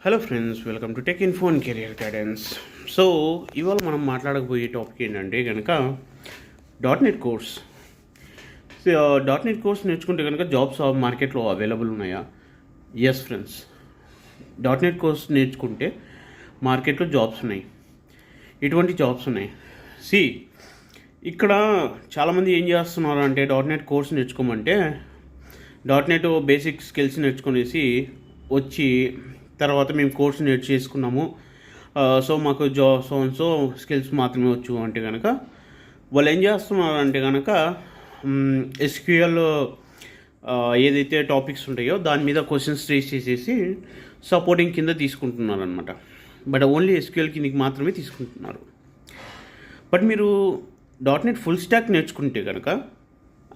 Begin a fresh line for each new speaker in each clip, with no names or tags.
Hello friends, welcome to tech info and career guidance. So ఇవాళ మనం మాట్లాడకపోయే topic ఏంటంటే కనుక .NET కోర్స్. .NET కోర్స్ నేర్చుకుంటే కనుక జాబ్స్ మార్కెట్లో అవైలబుల్ ఉన్నాయా? ఎస్ ఫ్రెండ్స్, .NET కోర్స్ నేర్చుకుంటే మార్కెట్లో జాబ్స్ ఉన్నాయి. ఇటువంటి జాబ్స్ ఉన్నాయి. ఇక్కడ చాలామంది ఏం చేస్తున్నారు అంటే .NET కోర్స్ నేర్చుకోమంటే .NET బేసిక్ స్కిల్స్ నేర్చుకునేసి వచ్చి తర్వాత మేము కోర్స్ నేర్చేసుకున్నాము, సో మాకు సో స్కిల్స్ మాత్రమే వచ్చు అంటే కనుక వాళ్ళు ఏం చేస్తున్నారు అంటే కనుక SQL ఏదైతే టాపిక్స్ ఉంటాయో దాని మీద క్వశ్చన్స్ రేస్ చేసేసి సపోర్టింగ్ కింద తీసుకుంటున్నారు అనమాట. బట్ ఓన్లీ SQL కిందకి మాత్రమే తీసుకుంటున్నారు. బట్ మీరు .NET ఫుల్ స్టాక్ నేర్చుకుంటే కనుక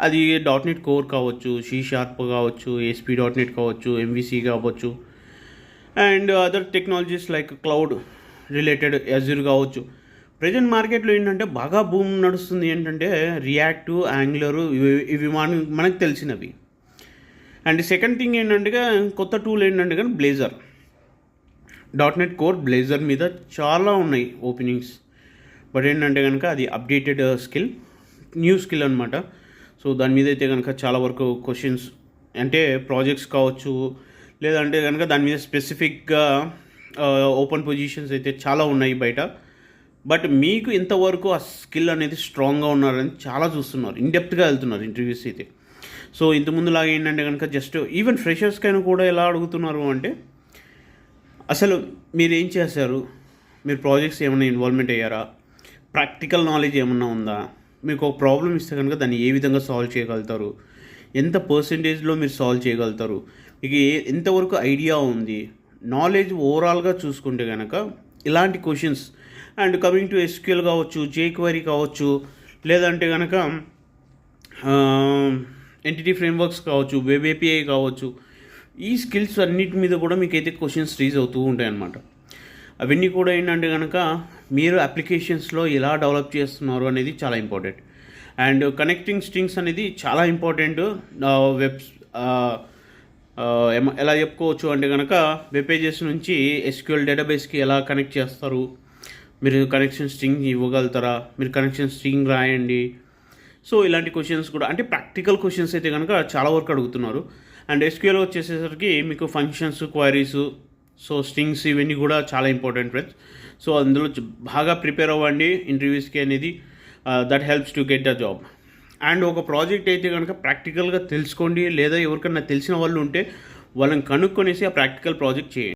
అది .NET కోర్ కావచ్చు, C# కావచ్చు, ASP.NET కావచ్చు, MVC కావచ్చు, and other technologies like cloud related Azure కావచ్చు. ప్రజెంట్ మార్కెట్లో ఏంటంటే బాగా బూమ్ నడుస్తుంది ఏంటంటే రియాక్ట్, యాంగులర్, ఇవి మనకు తెలిసినవి. అండ్ సెకండ్ థింగ్ ఏంటంటే కొత్త టూల్ ఏంటంటే కానీ బ్లేజర్. .NET కోర్ బ్లేజర్ మీద చాలా ఉన్నాయి ఓపెనింగ్స్. బట్ ఏంటంటే కనుక అది అప్డేటెడ్ స్కిల్, న్యూ స్కిల్ అనమాట. సో దాని మీద అయితే కనుక చాలా వరకు క్వశ్చన్స్ అంటే ప్రాజెక్ట్స్ కావచ్చు, లేదంటే కనుక దాని మీద స్పెసిఫిక్గా ఓపెన్ పొజిషన్స్ అయితే చాలా ఉన్నాయి బయట. బట్ మీకు ఇంతవరకు ఆ స్కిల్ అనేది స్ట్రాంగ్గా ఉన్నారని చాలా చూస్తున్నారు, ఇన్డెప్త్గా వెళ్తున్నారు ఇంటర్వ్యూస్ అయితే. సో ఇంతకుముందులాగా ఏంటంటే కనుక జస్ట్ ఈవెన్ ఫ్రెషర్స్కైనా కూడా ఎలా అడుగుతున్నారు అంటే అసలు మీరు ఏం చేశారు, మీరు ప్రాజెక్ట్స్ ఏమైనా ఇన్వాల్వ్మెంట్ అయ్యారా, ప్రాక్టికల్ నాలెడ్జ్ ఏమన్నా ఉందా, మీకు ఒక ప్రాబ్లం ఇస్తే కనుక దాన్ని ఏ విధంగా సాల్వ్ చేయగలుగుతారు, ఎంత పర్సెంటేజ్లో మీరు సాల్వ్ చేయగలుగుతారు, మీకు ఎంతవరకు ఐడియా ఉంది, నాలెడ్జ్ ఓవరాల్గా చూసుకుంటే కనుక ఇలాంటి questions. And coming to SQL కావచ్చు, jQuery కావచ్చు, లేదంటే కనుక ఎంటిటీ ఫ్రేమ్వర్క్స్ కావచ్చు, వెబ్ API కావచ్చు, ఈ స్కిల్స్ అన్నిటి మీద కూడా మీకైతే క్వశ్చన్స్ రీజ్ అవుతూ ఉంటాయి అన్నమాట. అవన్నీ కూడా ఏంటంటే కనుక మీరు అప్లికేషన్స్లో ఎలా డెవలప్ చేస్తున్నారు అనేది చాలా ఇంపార్టెంట్. అండ్ కనెక్టింగ్ స్ట్రింగ్స్ అనేది చాలా ఇంపార్టెంట్. ఎలా చెప్పుకోవచ్చు అంటే కనుక వెబ్ పేజెస్ నుంచి SQL డేటాబేస్కి ఎలా కనెక్ట్ చేస్తారు, మీరు కనెక్షన్ స్ట్రింగ్ ఇవ్వగలుగుతారా, మీరు కనెక్షన్ స్ట్రింగ్ రాయండి. సో ఇలాంటి క్వశ్చన్స్ కూడా అంటే ప్రాక్టికల్ క్వశ్చన్స్ అయితే కనుక చాలా వరకు అడుగుతున్నారు. అండ్ SQL వచ్చేసేసరికి మీకు ఫంక్షన్స్, క్వైరీస్, సో స్ట్రింగ్స్ ఇవన్నీ కూడా చాలా ఇంపార్టెంట్ ఫ్రెండ్స్. సో అందులో బాగా ప్రిపేర్ అవ్వండి ఇంటర్వ్యూస్కి అనేది. That helps to get the job. And ఒక ప్రాజెక్ట్ అయితే కనుక ప్రాక్టికల్గా తెలుసుకోండి, లేదా ఎవరికన్నా తెలిసిన వాళ్ళు ఉంటే వాళ్ళని కనుక్కొనేసి ఆ ప్రాక్టికల్ ప్రాజెక్ట్ చేయండి.